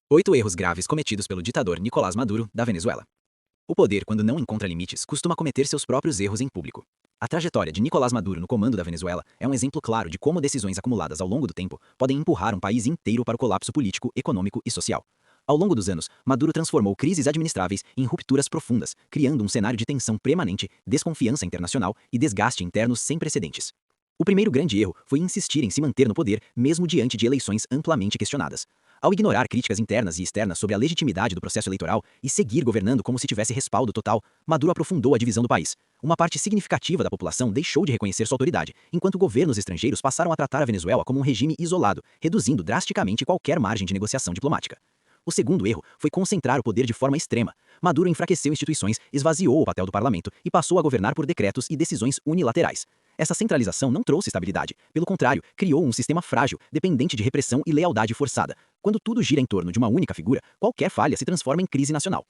8 erros graves cometidos pelo ditador Nicolás Maduro, da Venezuela. O poder, quando não encontra limites, costuma cometer seus próprios erros em público. A trajetória de Nicolás Maduro no comando da Venezuela é um exemplo claro de como decisões acumuladas ao longo do tempo podem empurrar um país inteiro para o colapso político, econômico e social. Ao longo dos anos, Maduro transformou crises administráveis em rupturas profundas, criando um cenário de tensão permanente, desconfiança internacional e desgaste interno sem precedentes. O primeiro grande erro foi insistir em se manter no poder, mesmo diante de eleições amplamente questionadas. Ao ignorar críticas internas e externas sobre a legitimidade do processo eleitoral e seguir governando como se tivesse respaldo total, Maduro aprofundou a divisão do país. Uma parte significativa da população deixou de reconhecer sua autoridade, enquanto governos estrangeiros passaram a tratar a Venezuela como um regime isolado, reduzindo drasticamente qualquer margem de negociação diplomática. O segundo erro foi concentrar o poder de forma extrema. Maduro enfraqueceu instituições, esvaziou o papel do parlamento e passou a governar por decretos e decisões unilaterais. Essa centralização não trouxe estabilidade, pelo contrário, criou um sistema frágil, dependente de repressão e lealdade forçada. Quando tudo gira em torno de uma única figura, qualquer falha se transforma em crise nacional.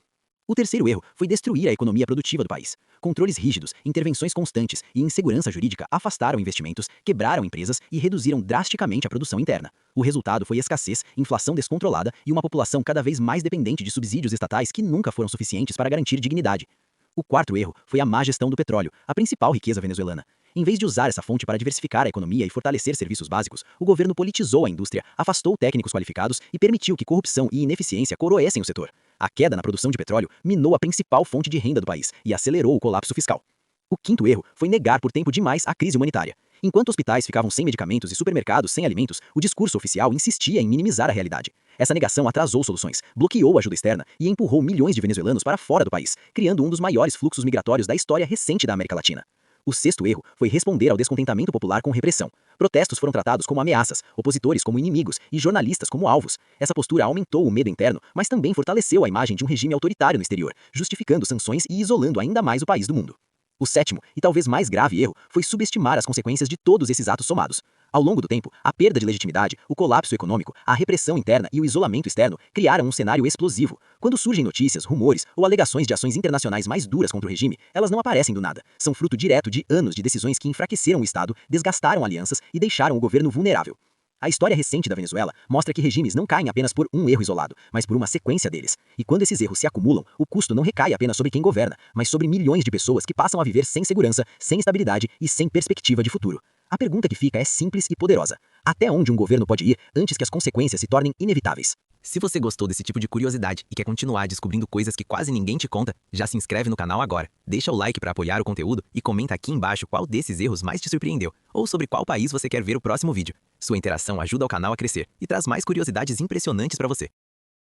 O terceiro erro foi destruir a economia produtiva do país. Controles rígidos, intervenções constantes e insegurança jurídica afastaram investimentos, quebraram empresas e reduziram drasticamente a produção interna. O resultado foi escassez, inflação descontrolada e uma população cada vez mais dependente de subsídios estatais que nunca foram suficientes para garantir dignidade. O quarto erro foi a má gestão do petróleo, a principal riqueza venezuelana. Em vez de usar essa fonte para diversificar a economia e fortalecer serviços básicos, o governo politizou a indústria, afastou técnicos qualificados e permitiu que corrupção e ineficiência coroessem o setor. A queda na produção de petróleo minou a principal fonte de renda do país e acelerou o colapso fiscal. O quinto erro foi negar por tempo demais a crise humanitária. Enquanto hospitais ficavam sem medicamentos e supermercados sem alimentos, o discurso oficial insistia em minimizar a realidade. Essa negação atrasou soluções, bloqueou a ajuda externa e empurrou milhões de venezuelanos para fora do país, criando um dos maiores fluxos migratórios da história recente da América Latina. O sexto erro foi responder ao descontentamento popular com repressão. Protestos foram tratados como ameaças, opositores como inimigos e jornalistas como alvos. Essa postura aumentou o medo interno, mas também fortaleceu a imagem de um regime autoritário no exterior, justificando sanções e isolando ainda mais o país do mundo. O sétimo, e talvez mais grave erro, foi subestimar as consequências de todos esses atos somados. Ao longo do tempo, a perda de legitimidade, o colapso econômico, a repressão interna e o isolamento externo criaram um cenário explosivo. Quando surgem notícias, rumores ou alegações de ações internacionais mais duras contra o regime, elas não aparecem do nada. São fruto direto de anos de decisões que enfraqueceram o Estado, desgastaram alianças e deixaram o governo vulnerável. A história recente da Venezuela mostra que regimes não caem apenas por um erro isolado, mas por uma sequência deles. E quando esses erros se acumulam, o custo não recai apenas sobre quem governa, mas sobre milhões de pessoas que passam a viver sem segurança, sem estabilidade e sem perspectiva de futuro. A pergunta que fica é simples e poderosa. Até onde um governo pode ir antes que as consequências se tornem inevitáveis? Se você gostou desse tipo de curiosidade e quer continuar descobrindo coisas que quase ninguém te conta, já se inscreve no canal agora, deixa o like para apoiar o conteúdo e comenta aqui embaixo qual desses erros mais te surpreendeu, ou sobre qual país você quer ver o próximo vídeo. Sua interação ajuda o canal a crescer e traz mais curiosidades impressionantes para você.